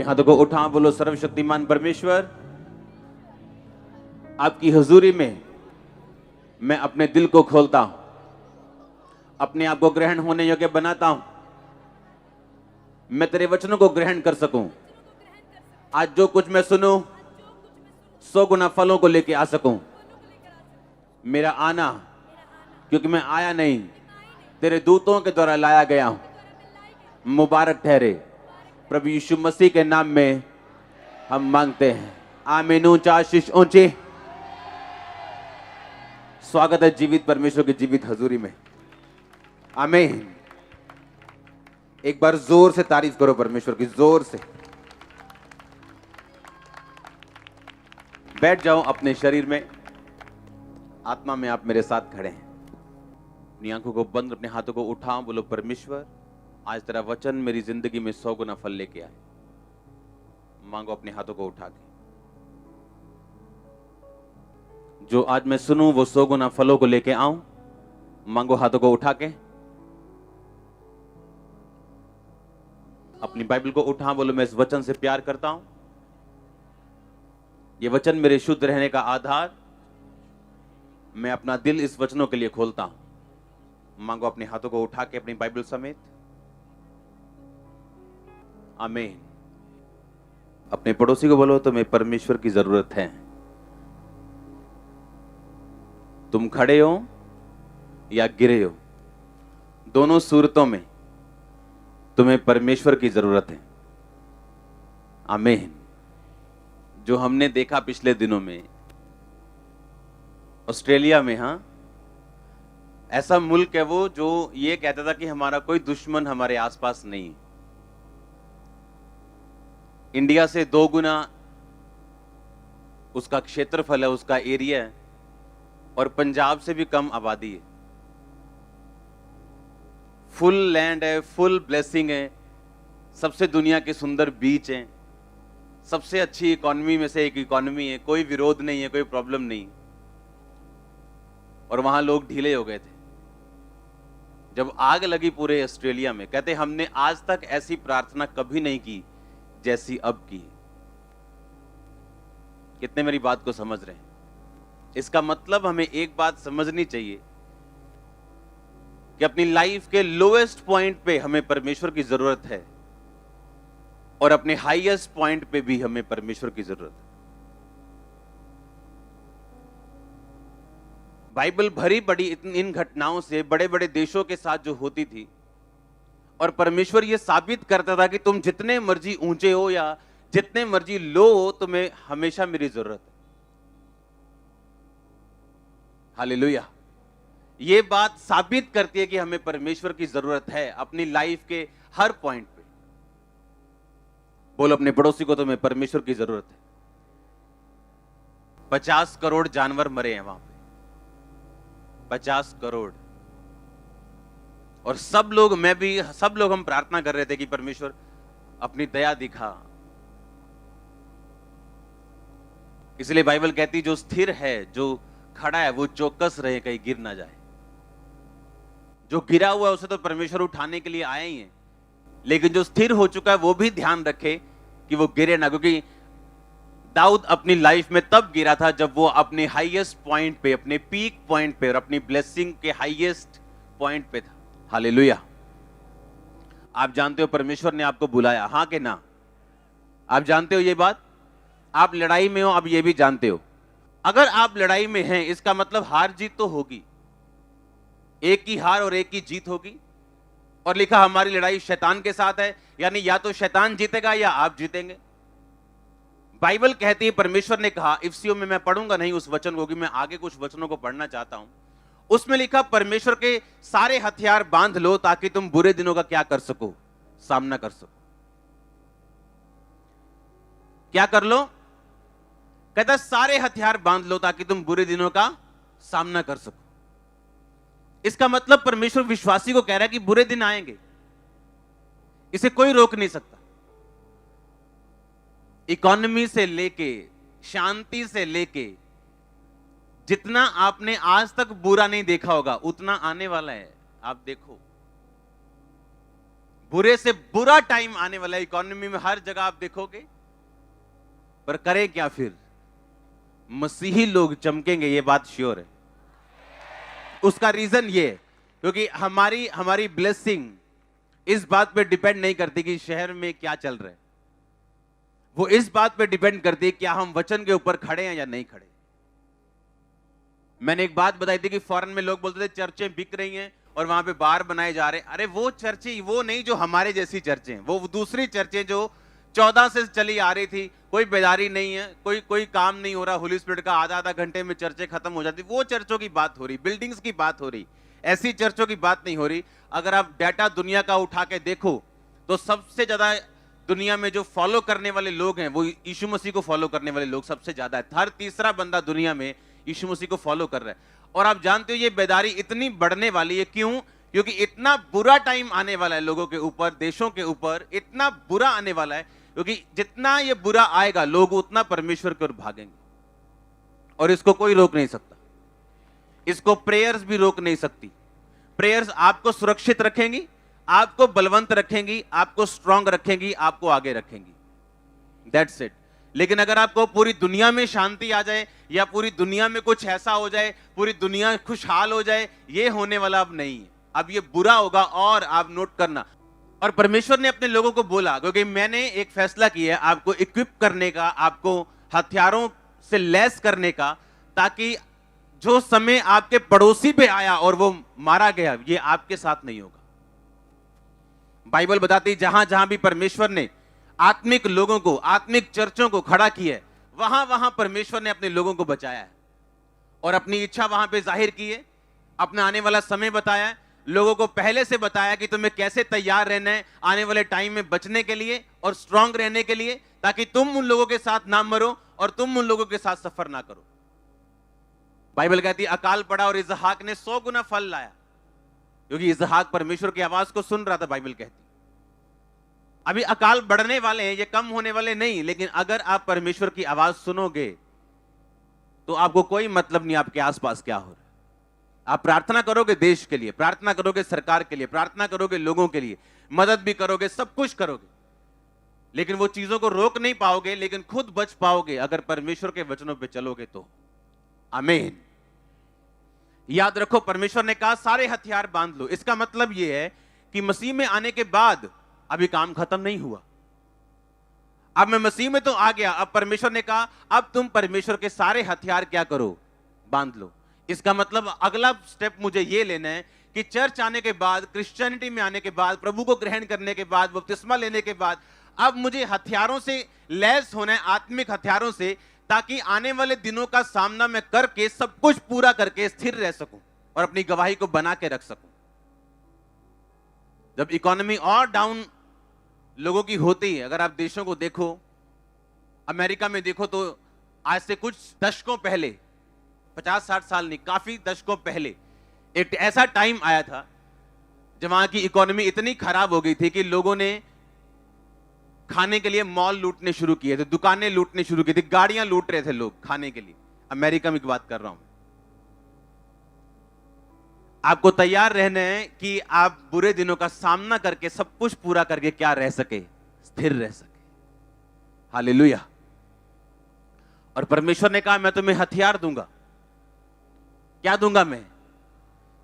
हाथों को उठा, बोलो सर्वशक्तिमान परमेश्वर, आपकी हुजूरी में मैं अपने दिल को खोलता हूं, अपने आप को ग्रहण होने योग्य बनाता हूं, मैं तेरे वचनों को ग्रहण कर सकूं। आज जो कुछ मैं सुनूं 100 गुना फलों को लेके आ सकूं। मेरा आना, क्योंकि मैं आया नहीं, तेरे दूतों के द्वारा लाया गया हूं, मुबारक ठहरे। प्रभु यीशु मसीह के नाम में हम मांगते हैं, आमीन। ऊंचा आशीष ऊंची। स्वागत है जीवित परमेश्वर की जीवित हजूरी में, आमीन। एक बार जोर से तारीफ करो परमेश्वर की, जोर से। बैठ जाओ अपने शरीर में, आत्मा में आप मेरे साथ खड़े हैं। अपनी आंखों को बंद, अपने हाथों को उठाओ, बोलो परमेश्वर, आज तेरा वचन मेरी जिंदगी में 100 गुना फल लेके आए। मांगो अपने हाथों को उठा के, जो आज मैं सुनूं वो 100 गुना फलों को लेके आऊं। मांगो हाथों को उठा के। अपनी बाइबल को उठा, बोलो मैं इस वचन से प्यार करता हूं, ये वचन मेरे शुद्ध रहने का आधार, मैं अपना दिल इस वचनों के लिए खोलता हूं। मांगो अपने हाथों को उठा के अपनी बाइबल समेत, आमीन। अपने पड़ोसी को बोलो तुम्हें परमेश्वर की जरूरत है। तुम खड़े हो या गिरे हो, दोनों सूरतों में तुम्हें परमेश्वर की जरूरत है, आमीन। जो हमने देखा पिछले दिनों में ऑस्ट्रेलिया में, हां, ऐसा मुल्क है वो जो ये कहता था कि हमारा कोई दुश्मन हमारे आसपास नहीं है। इंडिया से 2 गुना उसका क्षेत्रफल है, उसका एरिया है, और पंजाब से भी कम आबादी है। फुल लैंड है, फुल ब्लेसिंग है, सबसे दुनिया के सुंदर बीच हैं, सबसे अच्छी इकोनॉमी में से एक इकोनॉमी है, कोई विरोध नहीं है, कोई प्रॉब्लम नहीं। और वहां लोग ढीले हो गए थे जब आग लगी पूरे ऑस्ट्रेलिया में। कहते हमने आज तक ऐसी प्रार्थना कभी नहीं की जैसी अब की। कितने मेरी बात को समझ रहे हैं? इसका मतलब हमें एक बात समझनी चाहिए कि अपनी लाइफ के लोएस्ट पॉइंट पे हमें परमेश्वर की जरूरत है, और अपने हाईएस्ट पॉइंट पे भी हमें परमेश्वर की जरूरत है। बाइबल भरी पड़ी इन घटनाओं से बड़े बड़े देशों के साथ जो होती थी, और परमेश्वर यह साबित करता था कि तुम जितने मर्जी ऊंचे हो या जितने मर्जी लो हो, तुम्हें हमेशा मेरी जरूरत है। हालेलुया। यह बात साबित करती है कि हमें परमेश्वर की जरूरत है अपनी लाइफ के हर पॉइंट पे। बोलो अपने पड़ोसी को, तुम्हें परमेश्वर की जरूरत है। 50 करोड़ जानवर मरे हैं वहां पे, 50 करोड़। और सब लोग, मैं भी, सब लोग हम प्रार्थना कर रहे थे कि परमेश्वर अपनी दया दिखा। इसलिए बाइबल कहती जो स्थिर है, जो खड़ा है, वो चौकस रहे, कहीं गिर ना जाए। जो गिरा हुआ है उसे तो परमेश्वर उठाने के लिए आए ही है, लेकिन जो स्थिर हो चुका है वो भी ध्यान रखे कि वो गिरे ना। क्योंकि दाऊद अपनी लाइफ में तब गिरा था जब वो अपने हाईएस्ट पॉइंट पे, अपने पीक पॉइंट पे और अपनी ब्लेसिंग के हाईएस्ट पॉइंट पे था। हालेलुया। आप जानते हो परमेश्वर ने आपको बुलाया, हां कि ना? आप जानते हो ये बात? आप लड़ाई में हो, आप ये भी जानते हो। अगर आप लड़ाई में हैं, इसका मतलब हार जीत तो होगी, एक की हार और एक की जीत होगी। और लिखा हमारी लड़ाई शैतान के साथ है, यानी या तो शैतान जीतेगा या आप जीतेंगे। बाइबल कहती है, परमेश्वर ने कहा, इफ्सियों में मैं पढ़ूंगा नहीं उस वचन को, कि मैं आगे कुछ वचनों को पढ़ना चाहता हूं। उसमें लिखा परमेश्वर के सारे हथियार बांध लो ताकि तुम बुरे दिनों का क्या कर सको? सामना कर सको। क्या कर लो? कहता सारे हथियार बांध लो ताकि तुम बुरे दिनों का सामना कर सको। इसका मतलब परमेश्वर विश्वासी को कह रहा है कि बुरे दिन आएंगे, इसे कोई रोक नहीं सकता। इकोनॉमी से लेके, शांति से लेके, जितना आपने आज तक बुरा नहीं देखा होगा उतना आने वाला है। आप देखो, बुरे से बुरा टाइम आने वाला है इकोनॉमी में, हर जगह आप देखोगे। पर करें क्या फिर? मसीही लोग चमकेंगे, ये बात श्योर है। उसका रीजन ये है क्योंकि हमारी ब्लेसिंग इस बात पे डिपेंड नहीं करती कि शहर में क्या चल रहा है, वो इस बात पे डिपेंड करती है क्या हम वचन के ऊपर खड़े हैं या नहीं खड़े। मैंने एक बात बताई थी कि फॉरेन में लोग बोलते थे चर्चें बिक रही हैं और वहां पे बार बनाए जा रहे हैं। अरे वो चर्चें वो नहीं जो हमारे जैसी चर्चें हैं, वो दूसरी चर्चें जो 14 से चली आ रही थी, कोई बेदारी नहीं है, कोई काम नहीं हो रहा, होली स्पिरिट का आधा घंटे में चर्चें खत्म हो जाती, वो चर्चों की बात हो रही, बिल्डिंग्स की बात हो रही, ऐसी चर्चों की बात नहीं हो रही। अगर आप डाटा दुनिया का उठा के देखो तो सबसे ज्यादा दुनिया में जो फॉलो करने वाले लोग हैं वो यीशु मसीह को फॉलो करने वाले लोग सबसे ज्यादा है। हर तीसरा बंदा दुनिया में यीशु मसीह को फॉलो कर रहा है। और आप जानते हो ये बेदारी इतनी बढ़ने वाली है, क्यों? क्योंकि इतना बुरा टाइम आने वाला है लोगों के ऊपर, देशों के ऊपर इतना बुरा आने वाला है, क्योंकि जितना ये बुरा आएगा लोग उतना परमेश्वर की ओर भागेंगे और इसको कोई रोक नहीं सकता। इसको प्रेयर्स भी रोक नहीं सकती। प्रेयर्स आपको सुरक्षित रखेंगी, आपको बलवंत रखेंगी, आपको स्ट्रांग रखेंगी, आपको आगे रखेंगी, दैट्स इट। लेकिन अगर आपको पूरी दुनिया में शांति आ जाए या पूरी दुनिया में कुछ ऐसा हो जाए, पूरी दुनिया खुशहाल हो जाए, ये होने वाला अब नहीं है। अब ये बुरा होगा। और आप नोट करना, और परमेश्वर ने अपने लोगों को बोला, क्योंकि मैंने एक फैसला किया है आपको इक्विप करने का, आपको हथियारों से लैस करने का, ताकि जो समय आपके पड़ोसी पे आया और वो मारा गया, ये आपके साथ नहीं होगा। बाइबल बताती जहां जहां भी परमेश्वर ने आत्मिक लोगों को, आत्मिक चर्चों को खड़ा किया है, वहां वहां परमेश्वर ने अपने लोगों को बचाया है और अपनी इच्छा वहां पे जाहिर की है, अपना आने वाला समय बताया है, लोगों को पहले से बताया कि तुम्हें कैसे तैयार रहना है आने वाले टाइम में बचने के लिए और स्ट्रांग रहने के लिए, ताकि तुम उन लोगों के साथ ना मरो और तुम उन लोगों के साथ सफर ना करो। बाइबल कहती है अकाल पड़ा और इसहाक ने 100 गुना फल लाया, क्योंकि इसहाक परमेश्वर की आवाज को सुन रहा था। बाइबल कहती अभी अकाल बढ़ने वाले हैं, ये कम होने वाले नहीं, लेकिन अगर आप परमेश्वर की आवाज सुनोगे तो आपको कोई मतलब नहीं आपके आसपास क्या हो रहा है। आप प्रार्थना करोगे देश के लिए, प्रार्थना करोगे सरकार के लिए, प्रार्थना करोगे लोगों के लिए, मदद भी करोगे, सब कुछ करोगे, लेकिन वो चीजों को रोक नहीं पाओगे, लेकिन खुद बच पाओगे अगर परमेश्वर के वचनों पे चलोगे तो। आमीन। याद रखो, परमेश्वर ने कहा सारे हथियार बांध लो। इसका मतलब यह है कि मसीह में आने के बाद अभी काम खत्म नहीं हुआ। अब मैं मसीह में तो आ गया, अब परमेश्वर ने कहा अब तुम परमेश्वर के सारे हथियार क्या करो, बांध लो। इसका मतलब अगला स्टेप मुझे यह लेना है कि चर्च आने के बाद, क्रिश्चियनिटी में आने के बाद, प्रभु को ग्रहण करने के बाद, बपतिस्मा लेने के बाद, अब मुझे हथियारों से लैस होना है, आत्मिक हथियारों से, ताकि आने वाले दिनों का सामना मैं करके सब कुछ पूरा करके स्थिर रह सकूं और अपनी गवाही को बना के रख सकूं। जब इकोनॉमी और डाउन लोगों की होती है, अगर आप देशों को देखो, अमेरिका में देखो, तो आज से कुछ दशकों पहले, 50-60 साल नहीं, काफी दशकों पहले एक ऐसा टाइम आया था जब वहां की इकोनॉमी इतनी खराब हो गई थी कि लोगों ने खाने के लिए मॉल लूटने शुरू किए थे, दुकानें लूटने शुरू की थी, गाड़ियां लूट रहे थे लोग खाने के लिए। अमेरिका में की बात कर रहा हूं। आपको तैयार रहना है कि आप बुरे दिनों का सामना करके सब कुछ पूरा करके क्या रह सके, स्थिर रह सके। हालेलुया। और परमेश्वर ने कहा मैं तुम्हें हथियार दूंगा। क्या दूंगा मैं?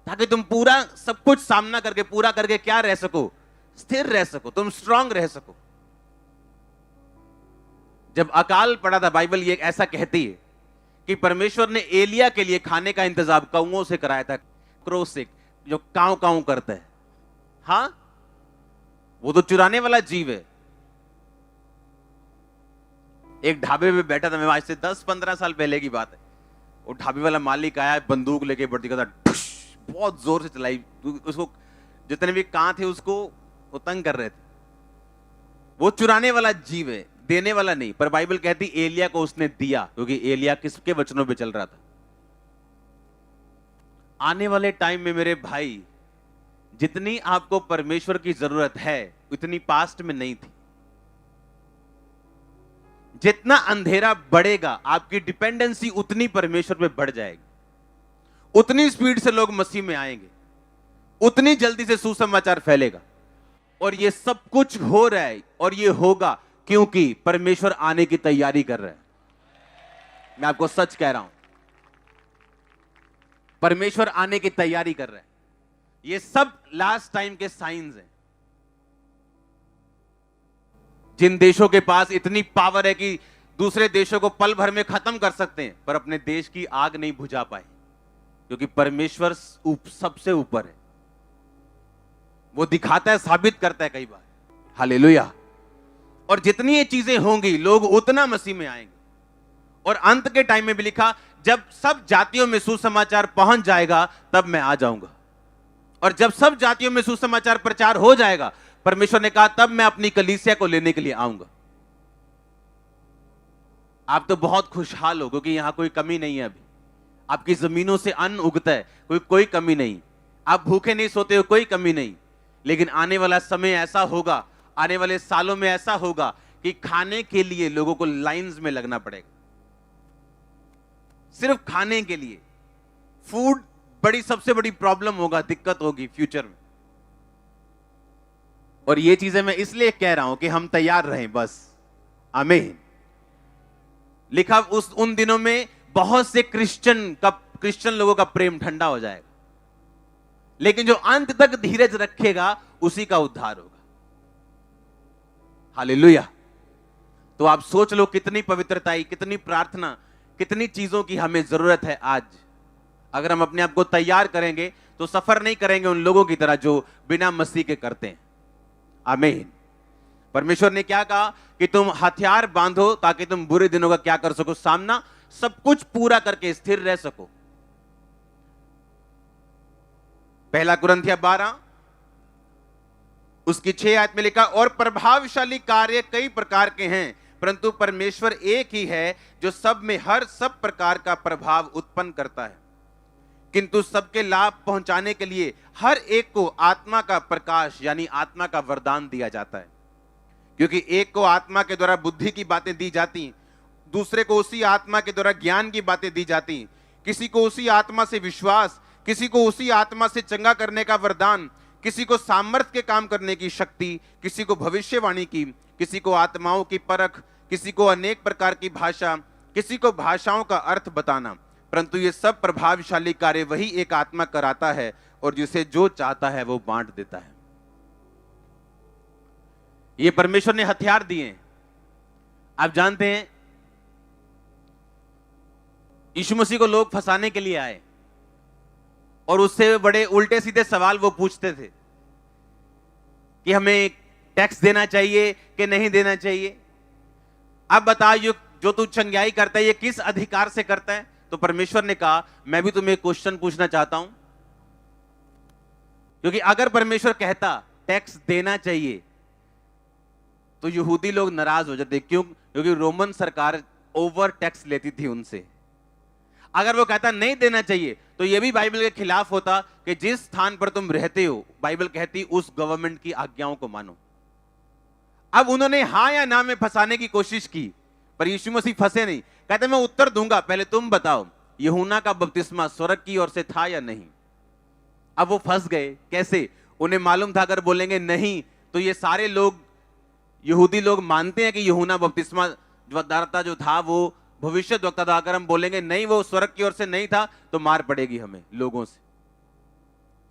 ताकि तुम पूरा सब कुछ सामना करके, पूरा करके क्या रह सको, स्थिर रह सको, तुम स्ट्रांग रह सको। जब अकाल पड़ा था, बाइबल ये ऐसा कहती है कि परमेश्वर ने एलिया के लिए खाने का इंतजाम कौओं से कराया था, क्रो से, जो कांव कांव करता है। हां, वो तो चुराने वाला जीव है। एक ढाबे पे बैठा था मैं, आज से 10-15 साल पहले की बात है। वो ढाबे वाला मालिक आया, बंदूक लेके बढ़ती था, बहुत जोर से चलाई, उसको जितने भी कां थे उसको वो तंग कर रहे थे। वो चुराने वाला जीव है, देने वाला नहीं। पर बाइबल कहती एलिया को उसने दिया, क्योंकि एलिया किसके वचनों पे चल रहा था। आने वाले टाइम में मेरे भाई, जितनी आपको परमेश्वर की जरूरत है उतनी पास्ट में नहीं थी। जितना अंधेरा बढ़ेगा आपकी डिपेंडेंसी उतनी परमेश्वर पे बढ़ जाएगी, उतनी स्पीड से लोग मसीह में आएंगे, उतनी जल्दी से सुसमाचार फैलेगा। और ये सब कुछ हो रहा है और ये होगा क्योंकि परमेश्वर आने की तैयारी कर रहा है। मैं आपको सच कह रहा हूं, परमेश्वर आने की तैयारी कर रहा है। ये सब लास्ट टाइम के साइंस हैं। जिन देशों के पास इतनी पावर है कि दूसरे देशों को पल भर में खत्म कर सकते हैं, पर अपने देश की आग नहीं बुझा पाए, क्योंकि परमेश्वर सबसे ऊपर है। वो दिखाता है, साबित करता है कई बार। हालेलुया। और जितनी ये चीजें होंगी, लोग उतना मसीह में आएंगे। और अंत के टाइम में भी लिखा, जब सब जातियों में सुसमाचार पहुंच जाएगा तब मैं आ जाऊंगा। और जब सब जातियों में सुसमाचार प्रचार हो जाएगा, परमेश्वर ने कहा, तब मैं अपनी कलीसिया को लेने के लिए आऊंगा। आप तो बहुत खुशहाल हो, क्योंकि यहां कोई कमी नहीं है। अभी आपकी जमीनों से अन्न उगता है, कोई कमी नहीं। आप भूखे नहीं सोते हो, कोई कमी नहीं। लेकिन आने वाला समय ऐसा होगा, आने वाले सालों में ऐसा होगा कि खाने के लिए लोगों को लाइंस में लगना पड़ेगा, सिर्फ खाने के लिए। फूड सबसे बड़ी प्रॉब्लम होगा, दिक्कत होगी फ्यूचर में। और ये चीजें मैं इसलिए कह रहा हूं कि हम तैयार रहें बस। आमीन। लिखा, उन दिनों में बहुत से क्रिश्चियन लोगों का प्रेम ठंडा हो जाएगा, लेकिन जो अंत तक धीरज रखेगा उसी का उद्धार होगा। हालेलुया। तो आप सोच लो, कितनी पवित्रता, कितनी प्रार्थना, कितनी चीजों की हमें जरूरत है आज। अगर हम अपने आप को तैयार करेंगे तो सफर नहीं करेंगे उन लोगों की तरह जो बिना मसीह के करते हैं। आमीन। परमेश्वर ने क्या कहा कि तुम हथियार बांधो ताकि तुम बुरे दिनों का क्या कर सको, सामना, सब कुछ पूरा करके स्थिर रह सको। पहला कुरिन्थियों 12 उसकी 6 आयत में लिखा, और प्रभावशाली कार्य कई प्रकार के हैं, परंतु परमेश्वर एक ही है जो सब में सब प्रकार का प्रभाव उत्पन्न करता है, किंतु सबके लाभ पहुंचाने के लिए हर एक को आत्मा का प्रकाश यानी आत्मा का वरदान दिया जाता है। क्योंकि एक को आत्मा के द्वारा बुद्धि की बातें दी जाती, दूसरे को उसी आत्मा के द्वारा ज्ञान की बातें दी जाती, किसी को उसी आत्मा से विश्वास, किसी को उसी आत्मा से चंगा करने का वरदान, किसी को सामर्थ्य के काम करने की शक्ति, किसी को भविष्यवाणी की, किसी को आत्माओं की परख, किसी को अनेक प्रकार की भाषा, किसी को भाषाओं का अर्थ बताना। परंतु ये सब प्रभावशाली कार्य वही एक आत्मा कराता है, और जिसे जो चाहता है वो बांट देता है। ये परमेश्वर ने हथियार दिए हैं। आप जानते हैं, यीशु मसीह को लोग फंसाने के लिए आए और उससे बड़े उल्टे सीधे सवाल वो पूछते थे कि हमें टैक्स देना चाहिए कि नहीं देना चाहिए। अब बता, जो तू चंगाई करता है ये किस अधिकार से करता है? तो परमेश्वर ने कहा, मैं भी तुम्हें क्वेश्चन पूछना चाहता हूं, क्योंकि अगर परमेश्वर कहता टैक्स देना चाहिए तो यहूदी लोग नाराज हो जाते। क्यों? क्योंकि रोमन सरकार ओवर टैक्स लेती थी उनसे। अगर वो कहता नहीं देना चाहिए तो यह भी बाइबल के खिलाफ होता कि जिस स्थान पर तुम रहते हो, बाइबल कहती उस गवर्नमेंट की आज्ञाओं को मानो। अब उन्होंने हां या ना में फंसाने की कोशिश की, पर यीशु मसीह फंसे नहीं। कहते मैं उत्तर दूंगा, पहले तुम बताओ यूहन्ना का बपतिस्मा स्वर्ग की ओर से था या नहीं? अब वो फंस गए। कैसे? उन्हें मालूम था अगर बोलेंगे नहीं तो ये सारे लोग, यहूदी लोग मानते हैं कि यूहन्ना बपतिस्मा जो था वो भविष्यद्वक्ता था। अगर हम बोलेंगे नहीं वो स्वर्ग की ओर से नहीं था तो मार पड़ेगी हमें लोगों से।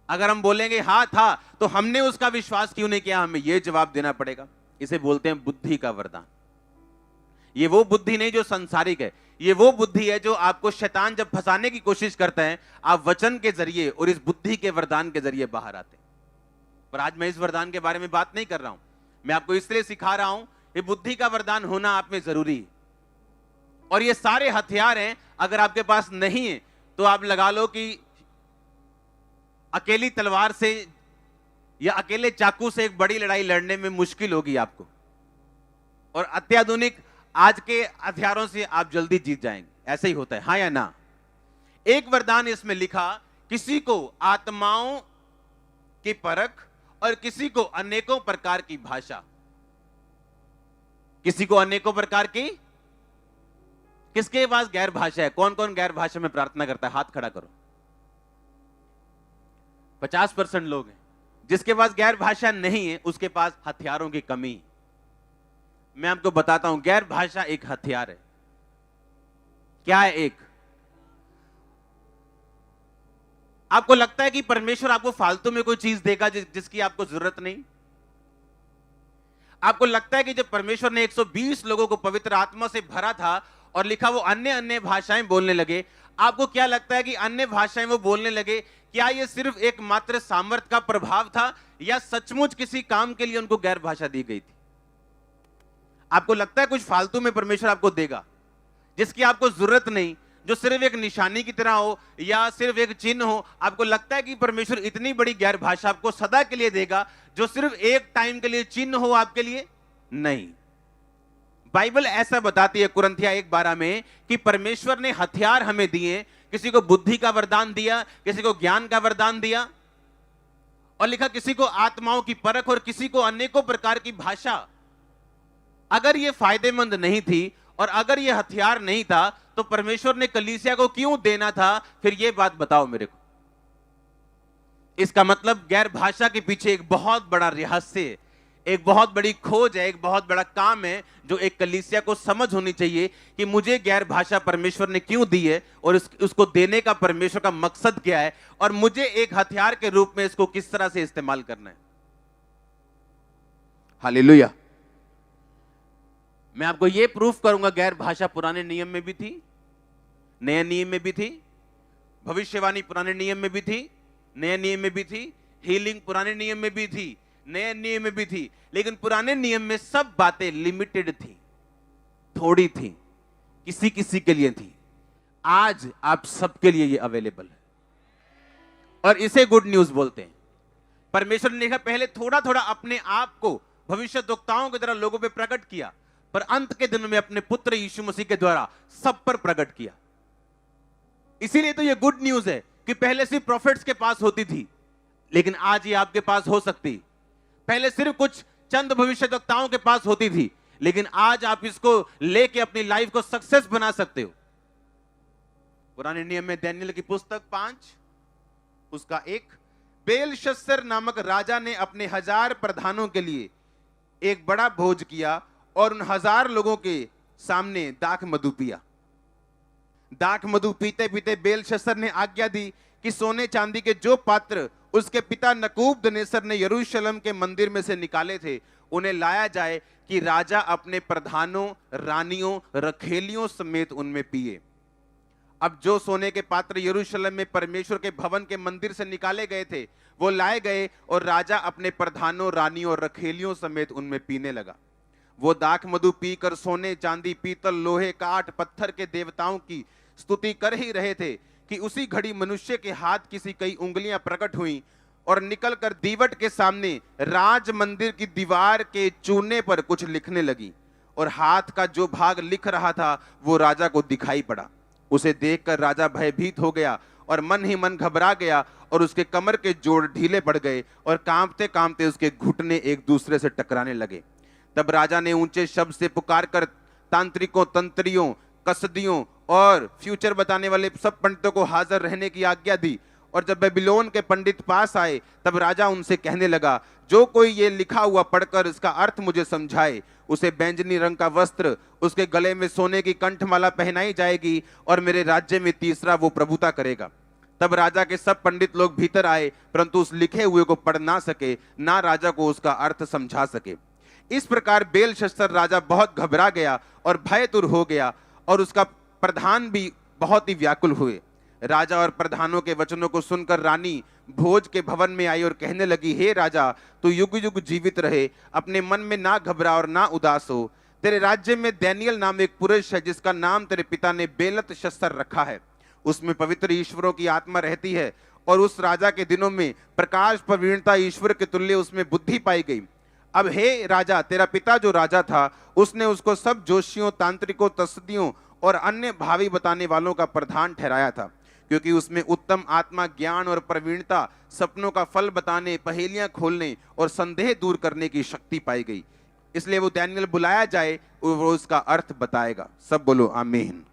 अगर हम बोलेंगे हाँ था तो हमने उसका विश्वास क्यों नहीं किया, हमें यह जवाब देना पड़ेगा। इसे बोलते हैं बुद्धि का वरदान। ये वो बुद्धि नहीं जो संसारिक है, ये वो बुद्धि है जो आपको शैतान जब फंसाने की कोशिश करता है, आप वचन के जरिए और इस बुद्धि के वरदान के जरिए बाहर आते हैं। पर आज मैं इस वरदान के बारे में बात नहीं कर रहा हूं, मैं आपको इसलिए सिखा रहा हूं ये बुद्धि का वरदान होना आप में जरूरी है। और ये सारे हथियार हैं, अगर आपके पास नहीं है तो आप लगा लो कि अकेली तलवार से या अकेले चाकू से एक बड़ी लड़ाई लड़ने में मुश्किल होगी आपको, और अत्याधुनिक आज के हथियारों से आप जल्दी जीत जाएंगे। ऐसे ही होता है, हाँ या ना? एक वरदान इसमें लिखा, किसी को आत्माओं की परख और किसी को अनेकों प्रकार की भाषा। किसी को अनेकों प्रकार की, किसके पास गैर भाषा है? कौन कौन गैर भाषा में प्रार्थना करता है? हाथ खड़ा करो। 50% लोग हैं। जिसके पास गैर भाषा नहीं है उसके पास हथियारों की कमी है। मैं आपको बताता हूं, गैर भाषा एक हथियार है। क्या है? एक, आपको लगता है कि परमेश्वर आपको फालतू में कोई चीज देगा जिसकी आपको जरूरत नहीं? आपको लगता है कि जब परमेश्वर ने 120 लोगों को पवित्र आत्मा से भरा था और लिखा वो अन्य अन्य भाषाएं बोलने लगे, आपको क्या लगता है कि अन्य भाषाएं वो बोलने लगे, क्या ये सिर्फ एक मात्र सामर्थ का प्रभाव था या सचमुच किसी काम के लिए उनको गैर भाषा दी गई थी? आपको लगता है कुछ फालतू में परमेश्वर आपको देगा जिसकी आपको जरूरत नहीं, जो सिर्फ एक निशानी की तरह हो या सिर्फ एक चिन्ह हो? आपको लगता है कि परमेश्वर इतनी बड़ी गैर भाषा आपको सदा के लिए देगा जो सिर्फ एक टाइम के लिए चिन्ह हो आपके लिए? नहीं। बाइबल ऐसा बताती है कुरिन्थिया 1:12 में कि परमेश्वर ने हथियार हमें दिए। किसी को बुद्धि का वरदान दिया, किसी को ज्ञान का वरदान दिया, और लिखा किसी को आत्माओं की परख और किसी को अनेकों प्रकार की भाषा। अगर यह फायदेमंद नहीं थी और अगर यह हथियार नहीं था तो परमेश्वर ने कलीसिया को क्यों देना था? फिर यह बात बताओ मेरे को। इसका मतलब गैर भाषा के पीछे एक बहुत बड़ा रहस्य, एक बहुत बड़ी खोज है, एक बहुत बड़ा काम है जो एक कलीसिया को समझ होनी चाहिए कि मुझे गैर भाषा परमेश्वर ने क्यों दी है और उसको देने का परमेश्वर का मकसद क्या है और मुझे एक हथियार के रूप में इसको किस तरह से इस्तेमाल करना है। हालेलुया। मैं आपको यह प्रूफ करूंगा, गैर भाषा पुराने नियम में भी थी, नए नियम में भी थी, भविष्यवाणी पुराने नियम में भी थी, नए नियम में भी थी, हीलिंग पुराने नियम में भी थी, नए नियम में भी थी। लेकिन पुराने नियम में सब बातें लिमिटेड थी, थोड़ी थी, किसी किसी के लिए थी। आज आप सबके लिए ये अवेलेबल है और इसे गुड न्यूज बोलते हैं। परमेश्वर ने लिखा पहले थोड़ा थोड़ा अपने आप को भविष्यद्वक्ताओं की तरह लोगों पे प्रकट किया, पर अंत के दिनों में अपने पुत्र यीशु मसीह के द्वारा सब पर प्रकट किया। इसीलिए तो ये गुड न्यूज है कि पहले सिर्फ प्रॉफिट्स के पास होती थी, लेकिन आज ये आपके पास हो सकती। पहले सिर्फ कुछ चंद भविष्यद्वक्ताओं के पास होती थी, लेकिन आज आप इसको लेके अपनी लाइफ को सक्सेस बना सकते हो। पुराने नियम में दानियेल की पुस्तक 5 उसका 1, बेलशस्सर नामक राजा ने अपने 1000 प्रधानों के लिए एक बड़ा भोज किया और उन 1000 लोगों के सामने दाख मधु पिया। दाख मधु पीते पीते बेलशस्सर ने आज्ञा दी कि सोने चांदी के जो पात्र उसके पिता नबूकदनेस्सर ने यरूशलेम के मंदिर में से निकाले थे उन्हें लाया जाए कि राजा अपने प्रधानों, रानियों, रखेलियों समेत उनमें पिए। अब जो सोने के पात्र यरूशलेम में परमेश्वर के भवन के मंदिर से निकाले गए थे वो लाए गए और राजा अपने प्रधानों, रानियों और रखेलियों समेत उनमें पीने लगा। वो दाख मधु पीकर सोने, चांदी, पीतल, लोहे, काठ, पत्थर के देवताओं की स्तुति कर ही रहे थे कि उसी घड़ी मनुष्य के हाथ किसी कई उंगलियां प्रकट हुई और निकलकर दीवट के सामने राज मंदिर की दीवार के चूने पर कुछ लिखने लगी, और हाथ का जो भाग लिख रहा था वो राजा को दिखाई पड़ा। उसे देखकर राजा भयभीत हो गया और मन ही मन घबरा गया और उसके कमर के जोड़ ढीले पड़ गए और कांपते कांपते उसके घुटने एक दूसरे से टकराने लगे। तब राजा ने ऊंचे शब्द से पुकारकर तांत्रिकों, तंत्रियों, कसदियों और फ्यूचर बताने वाले सब पंडितों को हाजिर रहने की आज्ञा दी। और जब बेबीलोन के पंडित पास आए तब राजा उनसे कहने लगा, जो कोई ये लिखा हुआ पढ़कर इसका अर्थ मुझे समझाए उसे बैंजनी रंग का वस्त्र, उसके गले में सोने की कंठमाला पहनाई जाएगी और मेरे राज्य में तीसरा वो प्रभुता करेगा। तब राजा के सब पंडित लोग भीतर आए परंतु उस लिखे हुए को पढ़ ना सके, ना राजा को उसका अर्थ समझा सके। इस प्रकार बेलशस्सर राजा बहुत घबरा गया और भयतुर हो गया और उसका प्रधान भी बहुत ही व्याकुल हुए। राजा और प्रधानों के वचनों को सुनकर रानी भोज के भवन में आई और कहने लगी, हे राजा, तू युग युग जीवित रहे, अपने मन में ना घबरा और ना उदास हो। तेरे राज्य में दानियेल नाम एक पुरुष है जिसका नाम तेरे पिता ने बेलतशस्सर रखा है। उसमें पवित्र ईश्वरों की आत्मा रहती है और उस राजा के दिनों में प्रकाश, प्रवीणता, ईश्वर के तुल्य उसमें बुद्धि पाई गई। अब हे राजा, तेरा पिता जो राजा था उसने उसको सब जोशियों, तांत्रिकों, तस्दियों और अन्य भावी बताने वालों का प्रधान ठहराया था, क्योंकि उसमें उत्तम आत्मा, ज्ञान और प्रवीणता, सपनों का फल बताने, पहेलियां खोलने और संदेह दूर करने की शक्ति पाई गई। इसलिए वो दानियेल बुलाया जाए, वो उसका अर्थ बताएगा। सब बोलो आमीन।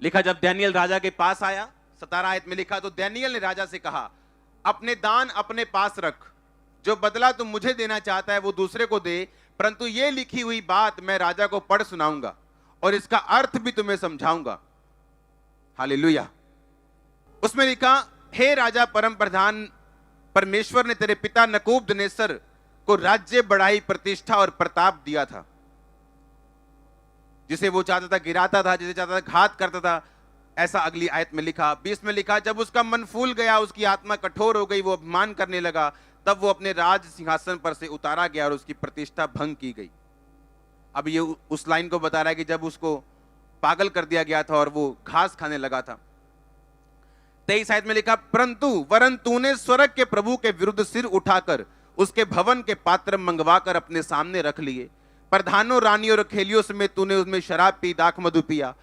लिखा जब दानियेल राजा के पास आया, 17 आयत में लिखा, तो दानियेल ने राजा से कहा, अपने दान अपने पास रख, जो बदला तू मुझे देना चाहता है वो दूसरे को दे, परंतु ये लिखी हुई बात मैं राजा को पढ़ सुनाऊंगा और इसका अर्थ भी तुम्हें समझाऊंगा। हालेलुया। उसमें लिखा, हे राजा परम प्रधान, परमेश्वर ने तेरे पिता नबूकदनेस्सर को राज्य, बढ़ाई, प्रतिष्ठा और प्रताप दिया था। जिसे वो चाहता था गिराता था, जिसे चाहता था घात करता था। ऐसा अगली आयत में लिखा, 20 में लिखा, जब उसका मन फूल गया, उसकी आत्मा कठोर हो गई, वो अभिमान करने लगा, तब वो अपने राज सिंहासन पर से उतारा गया और उसकी प्रतिष्ठा भंग की गई। अब ये उस लाइन को बता रहा है कि जब उसको पागल कर दिया गया था और वो घास खाने लगा था। 23 आयत में लिखा, परंतु वरन तूने स्वर्ग के प्रभु के विरुद्ध सिर उठाकर उसके भवन के पात्र मंगवाकर अपने सामने रख लिए। प्रधानों, रानियों और खेलियों समेत तूने उसमें शराब पी, दाख मधु पिया।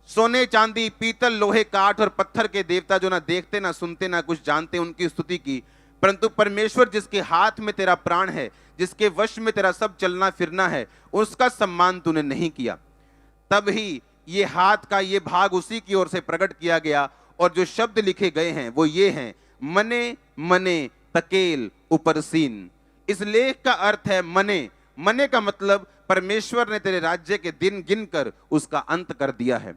सोने, चांदी, पीतल, लोहे, काठ और पत्थर के देवता जो ना देखते ना सुनते ना कुछ जानते, उनकी स्तुति की। परंतु परमेश्वर जिसके हाथ में तेरा प्राण है, जिसके वश में तेरा सब चलना फिरना है, उसका सम्मान तूने नहीं किया। तब ही ये हाथ का ये भाग उसी की ओर से प्रकट किया गया, और जो शब्द लिखे गए हैं वो ये हैं, मने मने तकेल उपरसीन। इस लेख का अर्थ है मने। मने का मतलब परमेश्वर ने तेरे राज्य के दिन गिनकर उसका अंत कर दिया है।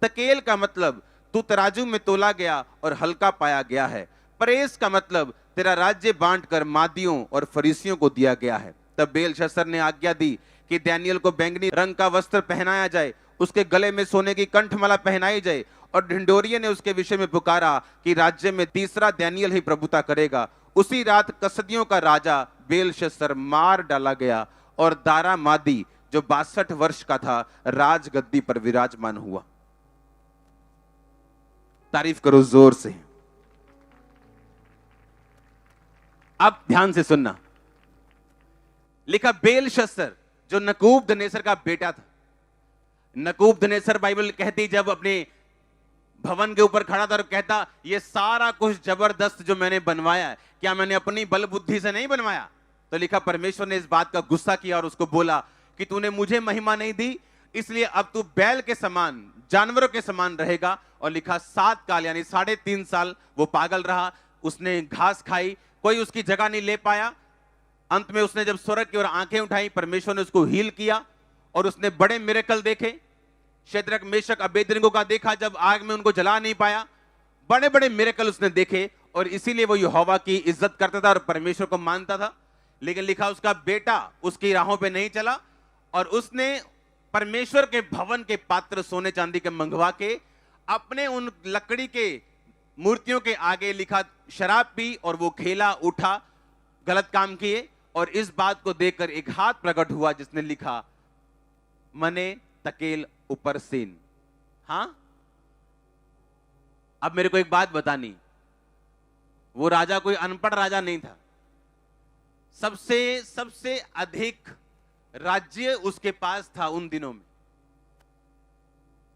तकेल का मतलब तू तराजू में तोला गया और हल्का पाया गया है। परेस का मतलब तेरा राज्य बांटकर मादियों और फरीसियों को दिया गया है। तब बेलशस्सर ने आज्ञा दी कि दानिय्येल को बैंगनी रंग का वस्त्र पहनाया जाए, उसके गले में सोने की कंठमाला पहनाई जाए, और ढिंढोरिये ने उसके विषय में पुकारा कि राज्य में तीसरा दानिय्येल ही प्रभुता करेगा। उसी रात कसदियों का राजा बेलशस्सर मार डाला गया और दारा मादी जो 62 वर्ष का था राजगद्दी पर विराजमान हुआ। तारीफ करो जोर से। अब ध्यान से सुनना। लिखा, बेलशस्सर जो नबूकदनेस्सर का बेटा था। नबूकदनेस्सर, बाइबल कहती, जब अपने भवन के ऊपर खड़ा था और कहता, ये सारा कुछ जबरदस्त जो मैंने बनवाया है, क्या मैंने अपनी बल बुद्धि से नहीं बनवाया? तो लिखा, परमेश्वर ने इस बात का गुस्सा किया और उसको बोला कि तूने मुझे महिमा नहीं दी, इसलिए अब तू बैल के समान, जानवरों के समान रहेगा। और लिखा, 7 काल यानी 3.5 साल वो पागल रहा, उसने घास खाई, कोई उसकी जगह नहीं ले पाया। अंत में उसने जब स्वर्ग की ओर आंखें उठाई, परमेश्वर ने उसको हील किया और उसने बड़े मिरेकल देखे। शद्रक, मेशक, अबेदनगो का देखा, जब आग में उनको जला नहीं पाया। बड़े बड़े मिरेकल उसने देखे और इसीलिए वो यहोवा की इज्जत करता था और परमेश्वर को मानता था। लेकिन लिखा, उसका बेटा उसकी राहों पे नहीं चला और उसने परमेश्वर के भवन के पात्र सोने चांदी के मंगवा के अपने उन लकड़ी के मूर्तियों के आगे, लिखा, शराब पी और वो खेला, उठा, गलत काम किए। और इस बात को देखकर एक हाथ प्रकट हुआ जिसने लिखा, मने तकेल उपरसीन। हां, अब मेरे को एक बात बतानी, वो राजा कोई अनपढ़ राजा नहीं था। सबसे अधिक राज्य उसके पास था उन दिनों में।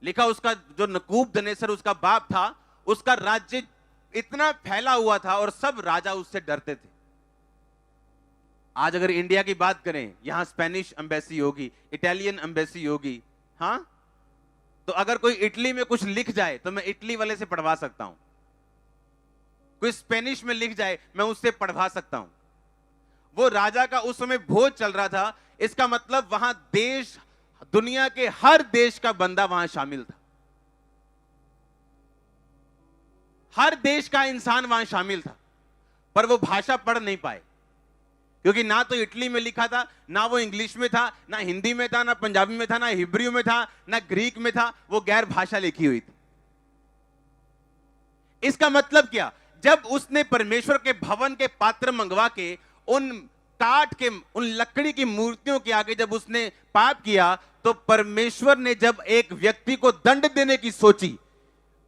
लिखा, उसका जो नबूकदनेस्सर उसका बाप था, उसका राज्य इतना फैला हुआ था और सब राजा उससे डरते थे। आज अगर इंडिया की बात करें, यहां स्पेनिश एम्बेसी होगी, इटालियन एम्बेसी होगी, हां, तो अगर कोई इटली में कुछ लिख जाए तो मैं इटली वाले से पढ़वा सकता हूं। कोई स्पेनिश में लिख जाए मैं उससे पढ़वा सकता हूं। वो राजा का उस समय भोज चल रहा था, इसका मतलब वहां देश, दुनिया के हर देश का बंदा वहां शामिल था। हर देश का इंसान वहां शामिल था, पर वो भाषा पढ़ नहीं पाए, क्योंकि ना तो इटली में लिखा था, ना वो इंग्लिश में था, ना हिंदी में था, ना पंजाबी में था, ना हिब्रू में था, ना ग्रीक में था, वो गैर भाषा लिखी हुई थी। इसका मतलब क्या? जब उसने परमेश्वर के भवन के पात्र मंगवा के उन काठ के, उन लकड़ी की मूर्तियों के आगे जब उसने पाप किया, तो परमेश्वर ने जब एक व्यक्ति को दंड देने की सोची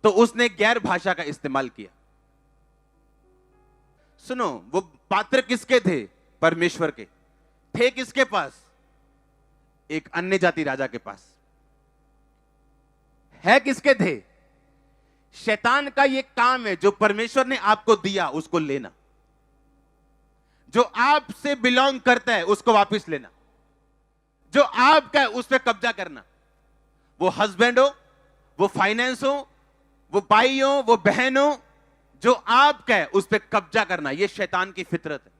तो उसने गैर भाषा का इस्तेमाल किया। सुनो, वो पात्र किसके थे? परमेश्वर के थे। किसके पास? एक अन्य जाति राजा के पास। है किसके थे? शैतान का ये काम है, जो परमेश्वर ने आपको दिया उसको लेना, जो आपसे बिलोंग करता है उसको वापस लेना, जो आपका है उस पर कब्जा करना। वो हस्बैंड हो, वो फाइनेंस हो, वो भाई हो, वो बहन हो, जो आपका है उस पर कब्जा करना, यह शैतान की फितरत है।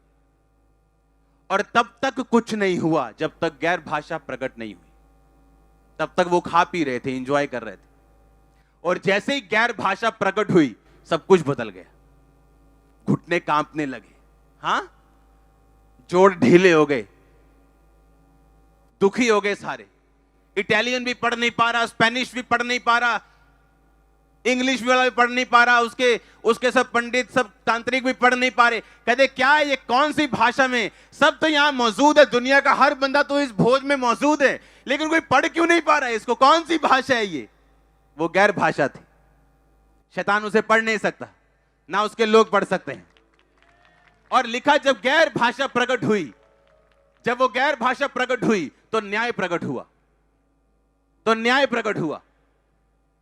और तब तक कुछ नहीं हुआ जब तक गैर भाषा प्रकट नहीं हुई। तब तक वो खा पी रहे थे, एंजॉय कर रहे थे, और जैसे ही गैर भाषा प्रकट हुई सब कुछ बदल गया। घुटने कांपने लगे, हां, जोड़ ढीले हो गए, दुखी हो गए सारे। इटालियन भी पढ़ नहीं पा रहा, स्पेनिश भी पढ़ नहीं पा रहा, इंग्लिश वाला भी पढ़ नहीं पा रहा, उसके सब पंडित, सब तांत्रिक भी पढ़ नहीं पा रहे। कहते क्या है ये, कौन सी भाषा में? सब तो यहां मौजूद है, दुनिया का हर बंदा तो इस भोज में मौजूद है, लेकिन कोई पढ़ क्यों नहीं पा रहा है इसको? कौन सी भाषा है ये? वो गैर भाषा थी। शैतान उसे पढ़ नहीं सकता, ना उसके लोग पढ़ सकते हैं। और लिखा, जब गैर भाषा प्रकट हुई, जब वो गैर भाषा प्रकट हुई तो न्याय प्रकट हुआ। तो न्याय प्रकट हुआ,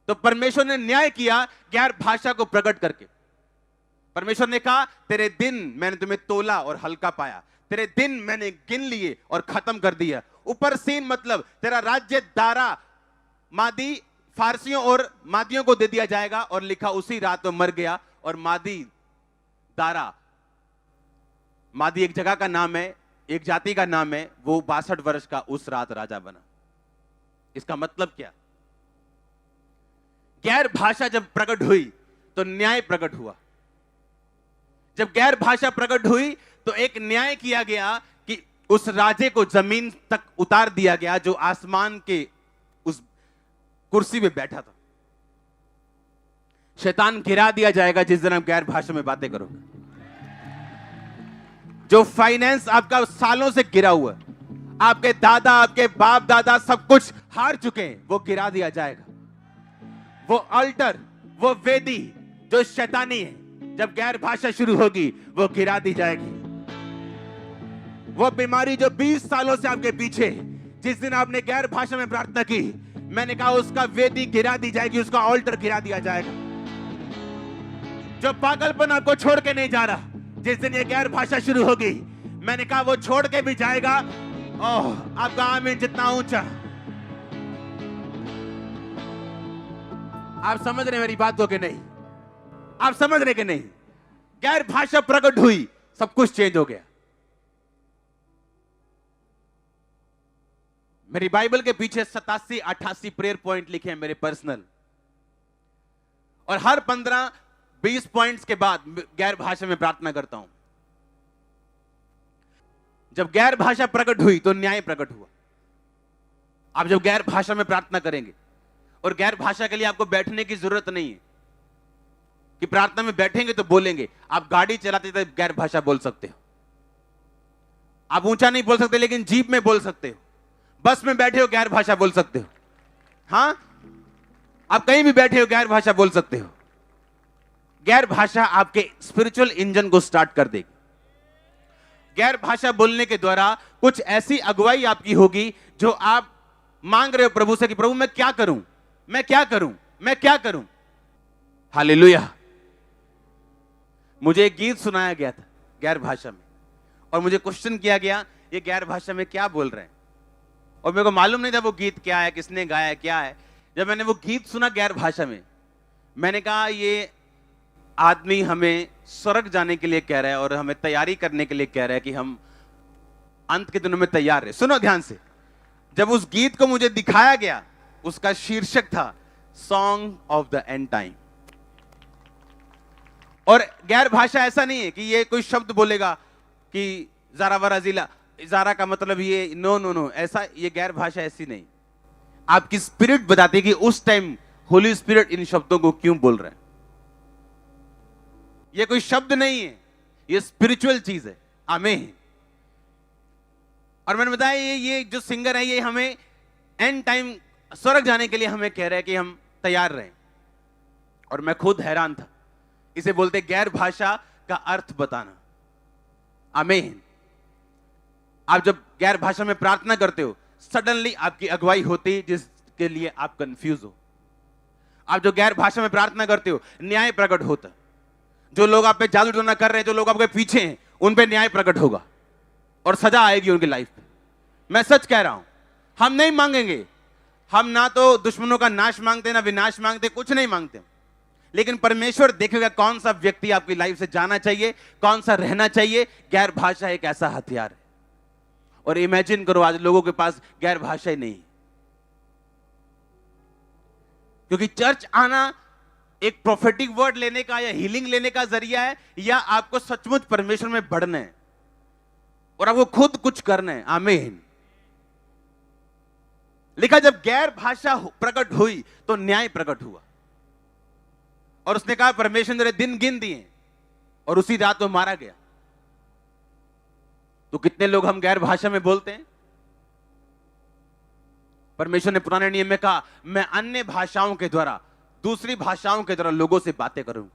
तो परमेश्वर ने न्याय किया गैर भाषा को प्रकट करके। परमेश्वर ने कहा, तेरे दिन मैंने तुम्हें तोला और हल्का पाया, तेरे दिन मैंने गिन लिए और खत्म कर दिया। ऊपर सीन मतलब तेरा राज्य दारा, मादी, फारसियों और मादियों को दे दिया जाएगा। और लिखा, उसी रात में मर गया। और मादी, दारा, मादी एक जगह का नाम है, एक जाति का नाम है। वो 62 वर्ष का उस रात राजा बना। इसका मतलब क्या? गैर भाषा जब प्रकट हुई तो न्याय प्रकट हुआ। जब गैर भाषा प्रकट हुई तो एक न्याय किया गया कि उस राजे को जमीन तक उतार दिया गया जो आसमान के उस कुर्सी पे बैठा था। शैतान गिरा दिया जाएगा जिस दिन आप गैर भाषा में बातें करोगे। जो फाइनेंस आपका सालों से गिरा हुआ, आपके दादा, आपके बाप दादा सब कुछ हार चुके हैं, वो गिरा दिया जाएगा। वो अल्टर, वो वेदी जो शैतानी है, जब गैर भाषा शुरू होगी वो गिरा दी जाएगी। वो बीमारी जो 20 सालों से आपके पीछे, जिस दिन आपने गैर भाषा में प्रार्थना की, मैंने कहा उसका वेदी गिरा दी जाएगी, उसका अल्टर गिरा दिया जाएगा। जो पागलपन आपको छोड़ के नहीं जा रहा, जिस दिन ये गैर भाषा शुरू होगी, मैंने कहा वो छोड़ के भी जाएगा। ओह, आपका आमीन जितना ऊंचा। आप समझ रहे मेरी बात को कि नहीं? आप समझ रहे कि नहीं? गैर भाषा प्रकट हुई, सब कुछ चेंज हो गया। मेरी बाइबल के पीछे 87-88 प्रेयर पॉइंट लिखे हैं मेरे पर्सनल, और हर 15-20 पॉइंट्स के बाद गैर भाषा में प्रार्थना करता हूं। जब गैर भाषा प्रकट हुई तो न्याय प्रकट हुआ। आप जब गैर भाषा में प्रार्थना करेंगे, और गैर भाषा के लिए आपको बैठने की जरूरत नहीं है कि प्रार्थना में बैठेंगे तो बोलेंगे। आप गाड़ी चलाते थे गैर भाषा बोल सकते हो। आप ऊंचा नहीं बोल सकते, लेकिन जीप में बोल सकते हो। बस में बैठे हो गैर भाषा बोल सकते हो। हां, आप कहीं भी बैठे हो गैर भाषा बोल सकते हो। गैर भाषा आपके स्पिरिचुअल इंजन को स्टार्ट कर देगी। गैर भाषा बोलने के द्वारा कुछ ऐसी अगुवाई आपकी होगी जो आप मांग रहे हो प्रभु से कि प्रभु मैं क्या करूं, मैं क्या करूं, मैं क्या करूं। हालेलुया। मुझे एक गीत सुनाया गया था गैर भाषा में, और मुझे क्वेश्चन किया गया ये गैर भाषा में क्या बोल रहे हैं, और मेरे को मालूम नहीं था वो गीत क्या है, किसने गाया है, क्या है। जब मैंने वो गीत सुना गैर भाषा में, मैंने कहा ये आदमी हमें स्वर्ग जाने के लिए कह रहा है और हमें तैयारी करने के लिए कह रहा है कि हम अंत के दिनों में तैयार रहे। सुनो ध्यान से। जब उस गीत को मुझे दिखाया गया, उसका शीर्षक था song of the end time. और गैर भाषा ऐसा नहीं है कि ये कोई शब्द बोलेगा कि जारा वरा जिला, जारा का मतलब ये, नो नो नो, ऐसा, ये गैर भाषा ऐसी नहीं। आपकी स्पिरिट बताती है कि उस टाइम होली स्पिरिट इन शब्दों को क्यों बोल रहे हैं। ये कोई शब्द नहीं है, ये स्पिरिचुअल चीज है। आमीन। और मैंने बताया ये जो सिंगर है, ये हमें एंड टाइम स्वर्ग जाने के लिए हमें कह रहे हैं कि हम तैयार रहें। और मैं खुद हैरान था। इसे बोलते गैर भाषा का अर्थ बताना। आमीन। आप जब गैर भाषा में प्रार्थना करते हो, सडनली आपकी अगुवाई होती जिसके लिए आप कंफ्यूज हो। आप जो गैर भाषा में प्रार्थना करते हो, न्याय प्रकट होता। जो लोग आप पे जादू टोना कर रहे हैं, जो लोग आपके पीछे हैं, उन पे न्याय प्रकट होगा और सजा आएगी उनकी लाइफ पे। मैं सच कह रहा हूं। हम नहीं मांगेंगे, हम ना तो दुश्मनों का नाश मांगते, ना विनाश मांगते, कुछ नहीं मांगते, लेकिन परमेश्वर देखेगा कौन सा व्यक्ति आपकी लाइफ से जाना चाहिए, कौन सा रहना चाहिए। गैर भाषा एक ऐसा हथियार है। और इमेजिन करो आज लोगों के पास गैर भाषा ही नहीं, क्योंकि चर्च आना एक प्रोफेटिक वर्ड लेने का या हीलिंग लेने का जरिया है, या आपको सचमुच परमेश्वर में बढ़ना है और आपको खुद कुछ करना है। आमीन। लिखा जब गैर भाषा प्रकट हुई तो न्याय प्रकट हुआ, और उसने कहा परमेश्वर ने दिन गिन दिए, और उसी रात वो मारा गया। तो कितने लोग हम गैर भाषा में बोलते हैं। परमेश्वर ने पुराने नियम में कहा मैं अन्य भाषाओं के द्वारा, दूसरी भाषाओं के द्वारा लोगों से बातें करूं।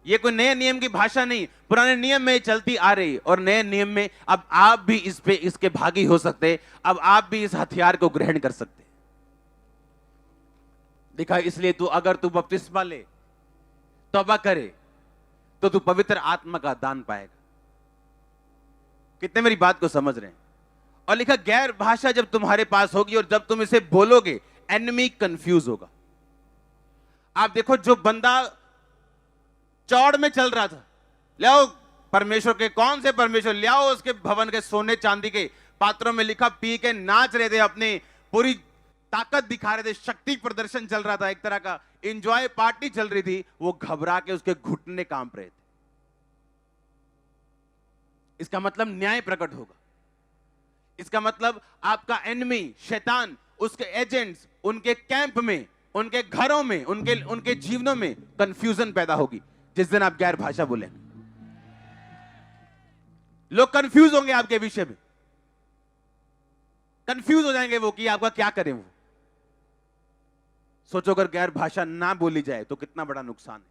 यह कोई नए नियम की भाषा नहीं, पुराने नियम में चलती आ रही, और नए नियम में अब आप भी इसके भागी हो सकते, अब आप भी इस हथियार को ग्रहण कर सकते। देखा, इसलिए अगर तू बपतिस्मा ले, तौबा करे, तो तू पवित्र आत्मा का दान पाएगा। कितने मेरी बात को समझ रहे हैं। और लिखा गैर भाषा जब तुम्हारे पास होगी और जब तुम इसे बोलोगे, एनिमी कंफ्यूज होगा। आप देखो, जो बंदा चौड़ में चल रहा था, ले आओ परमेश्वर के, कौन से परमेश्वर, ले आओ उसके भवन के सोने चांदी के पात्रों में, लिखा पी के नाच रहे थे, अपने पूरी ताकत दिखा रहे थे, शक्ति प्रदर्शन चल रहा था, एक तरह का एंजॉय पार्टी चल रही थी। वो घबरा के उसके घुटने कांप रहे थे। इसका मतलब न्याय प्रकट होगा। इसका मतलब आपका एनिमी शैतान, उसके एजेंट्स, उनके कैंप में, उनके घरों में, उनके जीवनों में कंफ्यूजन पैदा होगी जिस दिन आप गैर भाषा बोलेंगे। लोग कंफ्यूज होंगे आपके विषय में, कंफ्यूज हो जाएंगे वो कि आपका क्या करें। वो सोचो अगर गैर भाषा ना बोली जाए तो कितना बड़ा नुकसान है।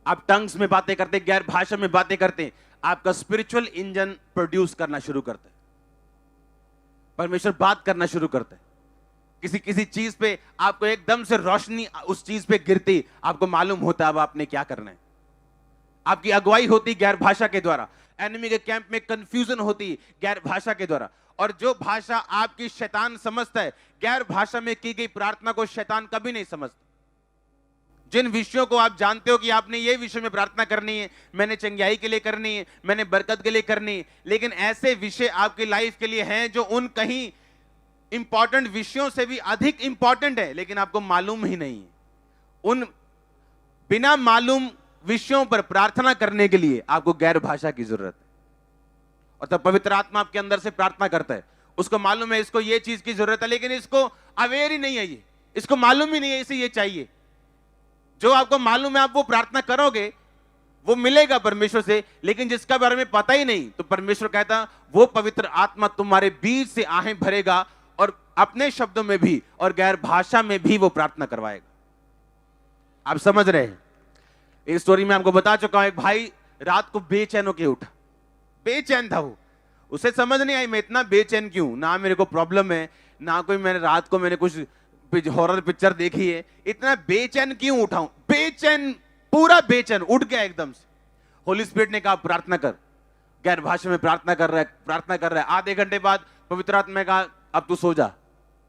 आप टंग्स में बातें करते, गैर भाषा में बातें करते, आपका स्पिरिचुअल इंजन प्रोड्यूस करना शुरू करता है। परमेश्वर बात करना शुरू करता है। किसी चीज पे आपको एकदम से रोशनी उस चीज पे गिरती, आपको मालूम होता है अब आपने क्या करना है। आपकी अगुवाई होती गैर भाषा के द्वारा। एनिमी के कैंप में कंफ्यूजन होती गैर भाषा के द्वारा। और जो भाषा आपकी शैतान समझता है, गैर भाषा में की गई प्रार्थना को शैतान कभी नहीं समझता। जिन विषयों को आप जानते हो कि आपने ये विषय में प्रार्थना करनी है, मैंने चंगाई के लिए करनी है, मैंने बरकत के लिए करनी है, लेकिन ऐसे विषय आपकी लाइफ के लिए हैं जो उन कहीं इंपॉर्टेंट विषयों से भी अधिक इंपॉर्टेंट है, लेकिन आपको मालूम ही नहीं है। उन बिना मालूम विषयों पर प्रार्थना करने के लिए आपको गैर भाषा की जरूरत है। और तब पवित्र आत्मा आपके अंदर से प्रार्थना करता है। उसको मालूम है इसको ये चीज की जरूरत है, लेकिन इसको अवेयर ही नहीं है, ये इसको मालूम ही नहीं है इसे ये चाहिए। जो आपको मालूम है आप वो प्रार्थना करोगे, वो मिलेगा परमेश्वर से, लेकिन जिसका बारे में पता ही नहीं, तो परमेश्वर कहता वो पवित्र आत्मा तुम्हारे बीच से आहें भरेगा और अपने शब्दों में भी और गैर भाषा में भी वो प्रार्थना करवाएगा। आप समझ रहे हैं। इस स्टोरी में आपको बता चुका हूं, एक भाई रात को बेचैन होकर उठा, बेचैन था वो, उसे समझ नहीं आई मैं इतना बेचैन क्यों, ना मेरे को प्रॉब्लम है, ना कोई मैंने रात को मैंने कुछ हॉरर पिक्चर देखी है, इतना बेचैन क्यों उठाऊं, बेचैन, पूरा बेचैन उठ गया एकदम से। होली स्पिरिट ने कहा प्रार्थना कर। गैर भाषा में प्रार्थना कर रहा है। आधे घंटे बाद पवित्र आत्मा ने कहा अब तू सो जा।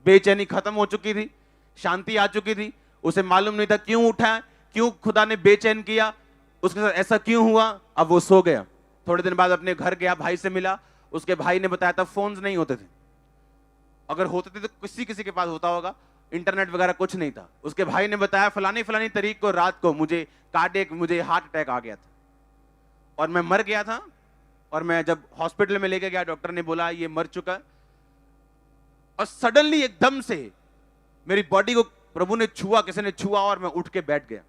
बेचैनी खत्म हो चुकी थी, शांति आ चुकी थी, उसे मालूम नहीं था क्यों उठा, क्यों खुदा ने बेचैन किया, उसके साथ ऐसा क्यों हुआ। अब वो सो गया। थोड़े दिन बाद अपने घर गया, भाई से मिला, उसके भाई ने बताया था फोन्स नहीं होते थे, अगर होते थे तो किसी के पास होता होगा, इंटरनेट वगैरह कुछ नहीं था। उसके भाई ने बताया फलानी तारीख को रात को मुझे हार्ट अटैक आ गया था और मैं मर गया था, और मैं जब हॉस्पिटल में लेके गया डॉक्टर ने बोला ये मर चुका है। और सडनली एकदम से मेरी बॉडी को प्रभु ने छुआ, किसी ने छुआ और मैं उठ के बैठ गया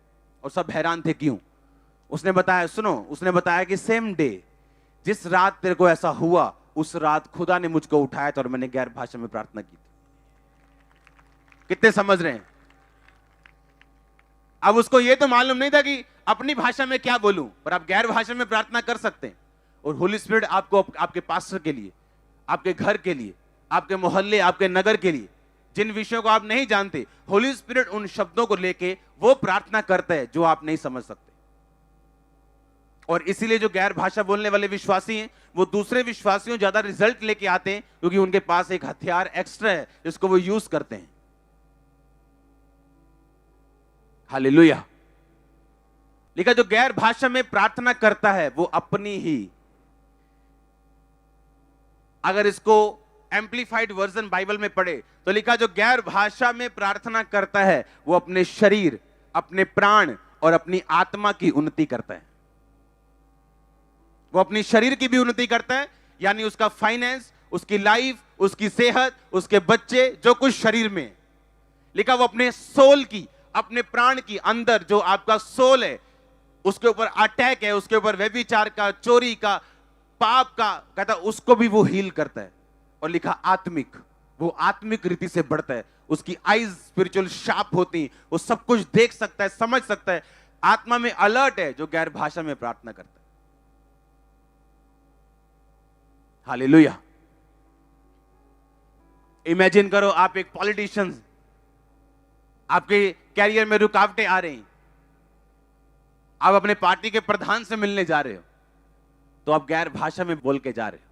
और सब हैरान थे क्यों। उसने बताया, सुनो, उसने बताया कि सेम डे जिस रात तेरे को ऐसा हुआ, उस रात खुदा ने मुझको उठाया था और मैंने गैर भाषा में प्रार्थना की थी। कितने समझ रहे हैं। अब उसको यह तो मालूम नहीं था कि अपनी भाषा में क्या बोलूं, पर आप गैर भाषा में प्रार्थना कर सकते हैं। और होली स्पिरिट आपको आपके पास्टर के लिए, आपके घर के लिए, आपके मोहल्ले, आपके नगर के लिए, जिन विषयों को आप नहीं जानते, होली स्पिरिट उन शब्दों को लेके वो प्रार्थना करता है जो आप नहीं समझ सकते। और इसीलिए जो गैर भाषा बोलने वाले विश्वासी हैं, वो दूसरे विश्वासियों ज्यादा रिजल्ट लेके आते हैं, क्योंकि उनके पास एक हथियार एक्स्ट्रा है जिसको वो यूज करते हैं। हालेलुया। लिखा जो गैर भाषा में प्रार्थना करता है वो अपनी ही, अगर इसको एम्पलीफाइड वर्जन बाइबल में पढ़े तो लिखा जो गैर भाषा में प्रार्थना करता है वो अपने शरीर, अपने प्राण और अपनी आत्मा की उन्नति करता है। वो अपनी शरीर की भी उन्नति करता है, यानी उसका फाइनेंस, उसकी लाइफ, उसकी सेहत, उसके बच्चे, जो कुछ शरीर में। लिखा वो अपने सोल की, अपने प्राण की, अंदर जो आपका सोल है उसके ऊपर अटैक है, उसके ऊपर व्यभिचार का, चोरी का, पाप का, कहता उसको भी वो हील करता है। और लिखा आत्मिक, वो आत्मिक रीति से बढ़ता है, उसकी आईज स्पिरिचुअल शार्प होती, वो सब कुछ देख सकता है, समझ सकता है, आत्मा में अलर्ट है जो गैर भाषा में प्रार्थना करता है। हालेलुया। इमेजिन करो आप एक पॉलिटिशियन, आपके कैरियर में रुकावटें आ रही, आप अपने पार्टी के प्रधान से मिलने जा रहे हो, तो आप गैर भाषा में बोल के जा रहे हो।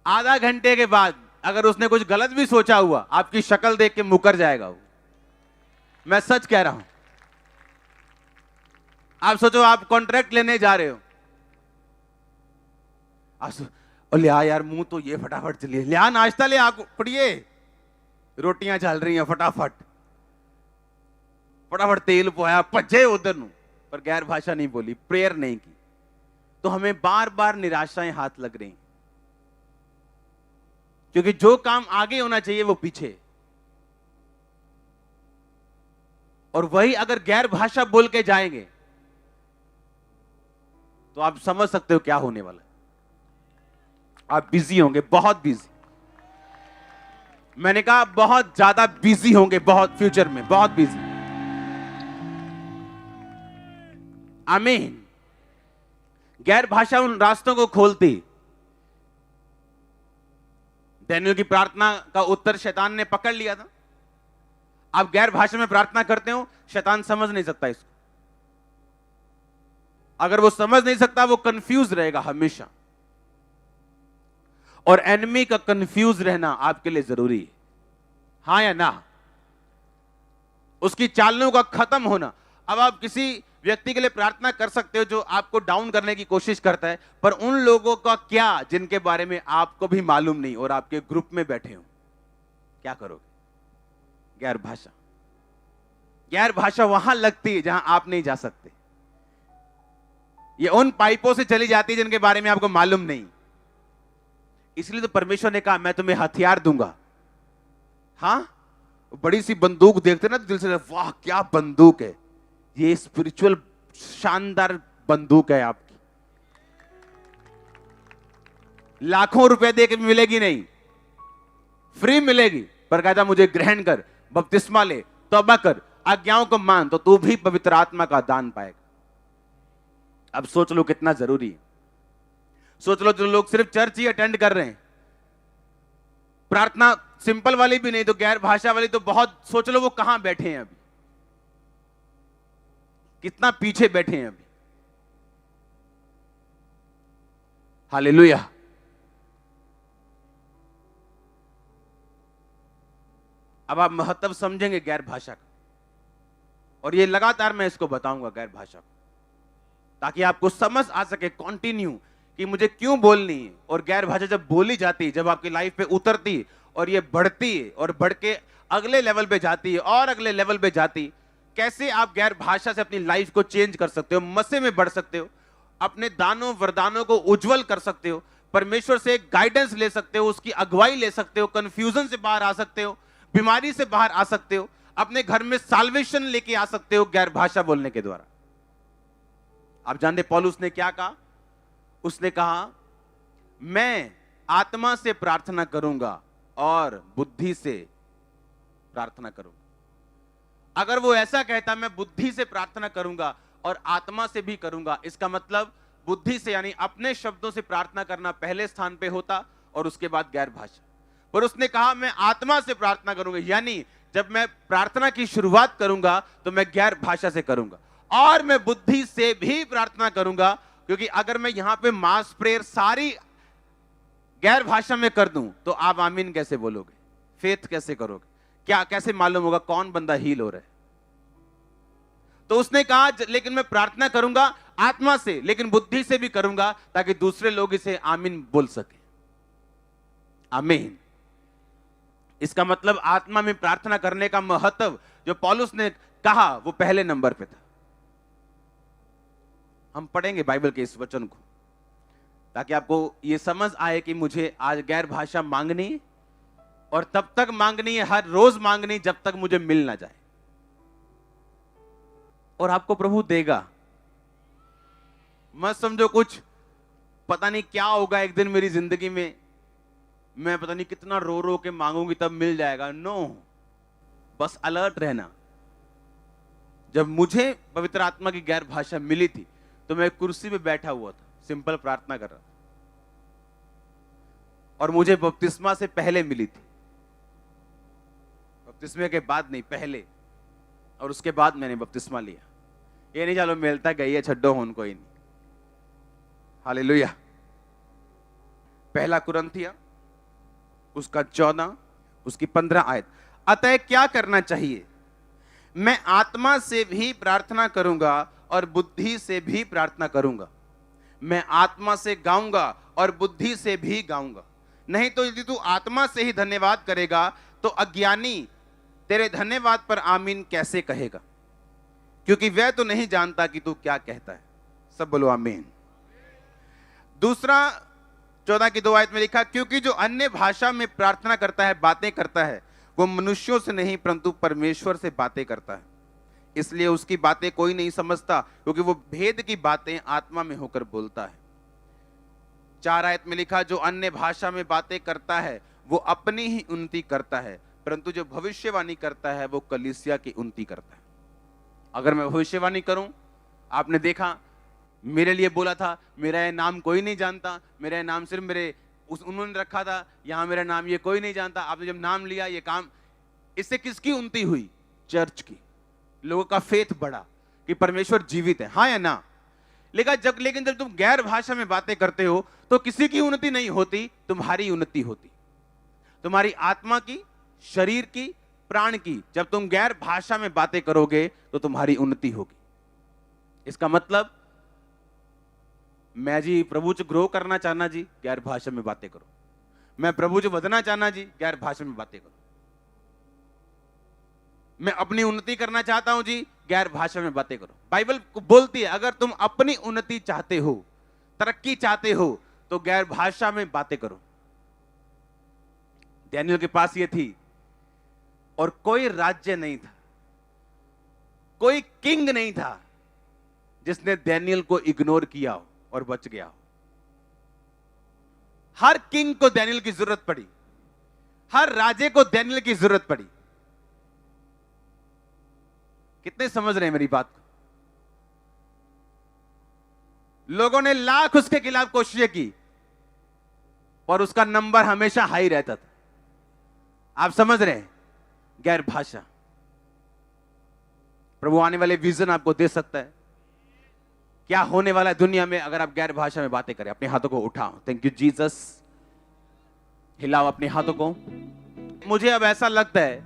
आधा घंटे के बाद अगर उसने कुछ गलत भी सोचा हुआ, आपकी शक्ल देख के मुकर जाएगा वो। मैं सच कह रहा हूं। आप सोचो आप कॉन्ट्रैक्ट लेने जा रहे हो, लिया यार मुंह तो ये फटाफट चलिए, लिया नाश्ता ले, आको पड़िए, रोटियां चल रही हैं, फटाफट फटाफट तेल पोया, भजे उधर नु, पर गैर भाषा नहीं बोली, प्रेयर नहीं की, तो हमें बार बार निराशाएं हाथ लग रही, क्योंकि जो काम आगे होना चाहिए वो पीछे। और वही अगर गैर भाषा बोल के जाएंगे तो आप समझ सकते हो क्या होने वाला है। आप बिजी होंगे, बहुत बिजी। मैंने कहा बहुत ज्यादा बिजी होंगे, बहुत, फ्यूचर में बहुत बिजी। आमीन। गैर भाषा उन रास्तों को खोलती। डैनियल की प्रार्थना का उत्तर शैतान ने पकड़ लिया था। आप गैर भाषा में प्रार्थना करते हो, शैतान समझ नहीं सकता इसको। अगर वो समझ नहीं सकता, वो कंफ्यूज रहेगा हमेशा। और एनिमी का कंफ्यूज रहना आपके लिए जरूरी है, हां या ना? उसकी चालों का खत्म होना। अब आप किसी व्यक्ति के लिए प्रार्थना कर सकते हो जो आपको डाउन करने की कोशिश करता है, पर उन लोगों का क्या जिनके बारे में आपको भी मालूम नहीं और आपके ग्रुप में बैठे हो, क्या करोगे? गैर भाषा। गैर भाषा वहां लगती है जहां आप नहीं जा सकते। ये उन पाइपों से चली जाती है जिनके बारे में आपको मालूम नहीं। इसलिए तो परमेश्वर ने कहा मैं तुम्हें हथियार दूंगा। हां, बड़ी सी बंदूक देखते ना तो दिल से वाह क्या बंदूक है, ये स्पिरिचुअल शानदार बंदूक है आपकी, लाखों रुपए देके मिलेगी नहीं, फ्री मिलेगी, पर कहता मुझे ग्रहण कर, बपतिस्मा ले, तौबा कर, आज्ञाओं को मान, तो तू भी पवित्र आत्मा का दान पाएगा। अब सोच लो कितना जरूरी है। सोच लो जो लोग सिर्फ चर्च ही अटेंड कर रहे हैं, प्रार्थना सिंपल वाली भी नहीं तो गैर भाषा वाली तो बहुत, सोच लो वो कहां बैठे हैं अभी, कितना पीछे बैठे हैं अभी। हालेलुया। अब आप महत्व समझेंगे गैर भाषा का, और ये लगातार मैं इसको बताऊंगा गैर भाषा को, ताकि आपको समझ आ सके कंटिन्यू कि मुझे क्यों बोलनी है। और गैर भाषा जब बोली जाती है, जब आपकी लाइफ पे उतरती है और ये बढ़ती है और बढ़ के अगले लेवल पे जाती है और अगले लेवल पे जाती, कैसे आप गैर भाषा से अपनी लाइफ को चेंज कर सकते हो, मसे में बढ़ सकते हो, अपने दानों वरदानों को उज्जवल कर सकते हो, परमेश्वर से गाइडेंस ले सकते हो, उसकी अगुवाई ले सकते हो, कंफ्यूजन से बाहर आ सकते हो, बीमारी से बाहर आ सकते हो, अपने घर में साल्वेशन लेके आ सकते हो गैर भाषा बोलने के द्वारा। आप जानते पौलुस ने क्या कहा? उसने कहा मैं आत्मा से प्रार्थना करूंगा और बुद्धि से प्रार्थना करूंगा। अगर वो ऐसा कहता मैं बुद्धि से प्रार्थना करूंगा और आत्मा से भी करूंगा, इसका मतलब बुद्धि से यानी अपने शब्दों से प्रार्थना करना पहले स्थान पे होता और उसके बाद गैर भाषा। पर उसने कहा मैं आत्मा से प्रार्थना करूंगा, यानी जब मैं प्रार्थना की शुरुआत करूंगा तो मैं गैर भाषा से करूंगा और मैं बुद्धि से भी प्रार्थना करूंगा। क्योंकि अगर मैं यहां पे मास प्रेयर सारी गैर भाषा में कर दूं तो आप आमीन कैसे बोलोगे? फेथ कैसे करोगे? क्या कैसे मालूम होगा कौन बंदा हील हो रहा है? तो उसने कहा लेकिन मैं प्रार्थना करूंगा आत्मा से, लेकिन बुद्धि से भी करूंगा, ताकि दूसरे लोग इसे आमीन बोल सके। आमीन। इसका मतलब आत्मा में प्रार्थना करने का महत्व जो पौलुस ने कहा वो पहले नंबर पे था। हम पढ़ेंगे बाइबल के इस वचन को ताकि आपको यह समझ आए कि मुझे आज गैर भाषा मांगनी है, और तब तक मांगनी है, हर रोज मांगनी, जब तक मुझे मिल ना जाए। और आपको प्रभु देगा। मत समझो कुछ पता नहीं क्या होगा एक दिन मेरी जिंदगी में, मैं पता नहीं कितना रो रो के मांगूंगी तब मिल जाएगा। नो, बस अलर्ट रहना। जब मुझे पवित्र आत्मा की गैर भाषा मिली थी तो मैं कुर्सी पे बैठा हुआ था, सिंपल प्रार्थना कर रहा था, और मुझे बपतिस्मा से पहले मिली थी। बपतिस्मे के बाद नहीं, पहले, और उसके बाद मैंने बपतिस्मा लिया। ये नहीं चलो मिलता गई है, छड्डो होन कोई नहीं। हालेलुया। पहला कुरिन्थिया उसका 14 उसकी 15 आयत। अतः क्या करना चाहिए? मैं आत्मा से भी प्रार्थना करूंगा और बुद्धि से भी प्रार्थना करूंगा। मैं आत्मा से गाऊंगा और बुद्धि से भी गाऊंगा। नहीं तो यदि तू आत्मा से ही धन्यवाद करेगा तो अज्ञानी तेरे धन्यवाद पर आमीन कैसे कहेगा, क्योंकि वह तो नहीं जानता कि तू क्या कहता है। सब बोलो आमीन। दूसरा 14 की 2 आयत में लिखा, क्योंकि जो अन्य भाषा में प्रार्थना करता है, बातें करता है, वो मनुष्यों से नहीं परंतु परमेश्वर से बातें करता है, इसलिए उसकी बातें कोई नहीं समझता, क्योंकि वो भेद की बातें आत्मा में होकर बोलता है। 4 आयत में लिखा, जो अन्य भाषा में बातें करता है वो अपनी ही उन्नति करता है, परंतु जो भविष्यवाणी करता है वो कलीसिया की उन्नति करता है। अगर मैं भविष्यवाणी करूं, आपने देखा मेरे लिए बोला था, मेरा ये नाम कोई नहीं जानता, मेरा ये नाम सिर्फ मेरे उन्होंने रखा था, यहां मेरा नाम ये कोई नहीं जानता। आपने जब नाम लिया, ये काम, इससे किसकी उन्नति हुई? चर्च की। लोगों का फेथ बढ़ा कि परमेश्वर जीवित है, हाँ या ना? लेकिन जब तुम गैर भाषा में बातें करते हो तो किसी की उन्नति नहीं होती, तुम्हारी उन्नति होती, तुम्हारी आत्मा की, शरीर की, प्राण की। जब तुम गैर भाषा में बातें करोगे तो तुम्हारी उन्नति होगी। इसका मतलब मैं जी प्रभु च ग्रो करना चाहना जी, गैर भाषा में बातें करो। मैं प्रभु च बदना चाहना जी, गैर भाषा में बातें करो। मैं अपनी उन्नति करना चाहता हूं जी, गैर भाषा में बातें करो। बाइबल बोलती है अगर तुम अपनी उन्नति चाहते हो, तरक्की चाहते हो, तो गैर भाषा में बातें करो। डैनियल के पास ये थी, और कोई राज्य नहीं था, कोई किंग नहीं था जिसने डैनियल को इग्नोर किया हो और बच गया हो। हर किंग को डैनियल की जरूरत पड़ी, हर राजे को डैनियल की जरूरत पड़ी। कितने समझ रहे हैं मेरी बात को? लोगों ने लाख उसके खिलाफ कोशिशें की और उसका नंबर हमेशा हाई रहता था। आप समझ रहे हैं? गैर भाषा। प्रभु आने वाले विजन आपको दे सकता है, क्या होने वाला है दुनिया में अगर आप गैर भाषा में बातें करें। अपने हाथों को उठाओ। Thank you Jesus. हिलाओ अपने हाथों को। मुझे अब ऐसा लगता है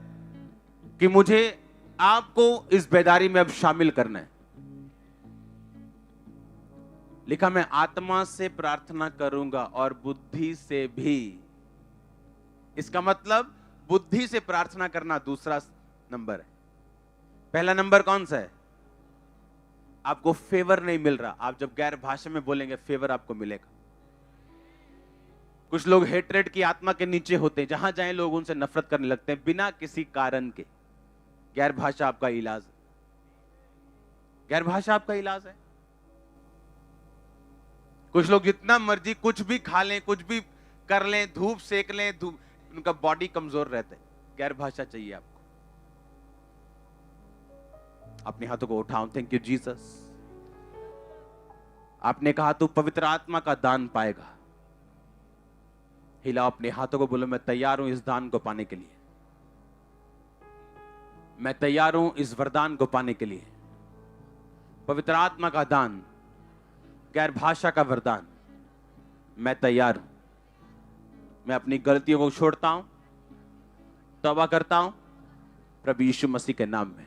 कि मुझे आपको इस बेदारी में अब शामिल करना है। लिखा, मैं आत्मा से प्रार्थना करूंगा और बुद्धि से भी। इसका मतलब बुद्धि से प्रार्थना करना दूसरा नंबर है। पहला नंबर कौन सा है? आपको फेवर नहीं मिल रहा, आप जब गैर भाषा में बोलेंगे फेवर आपको मिलेगा। कुछ लोग हेट्रेड की आत्मा के नीचे होते हैं, जहां जाएं लोग उनसे नफरत करने लगते हैं बिना किसी कारण के। गैर भाषा आपका इलाज है। गैर भाषा आपका इलाज है। कुछ लोग जितना मर्जी कुछ भी खा लें, कुछ भी कर लें, धूप सेक लें, उनका बॉडी कमजोर रहता है। गैर भाषा चाहिए आपको। अपने हाथों को उठाओ। Thank you Jesus. आपने कहा तू पवित्र आत्मा का दान पाएगा। हिलाओ अपने हाथों को, बोलो मैं तैयार हूं इस दान को पाने के लिए। मैं तैयार हूं इस वरदान को पाने के लिए। पवित्र आत्मा का दान, गैर भाषा का वरदान, मैं तैयार हूं। मैं अपनी गलतियों को छोड़ता हूं, तौबा करता हूं प्रभु यीशु मसीह के नाम में।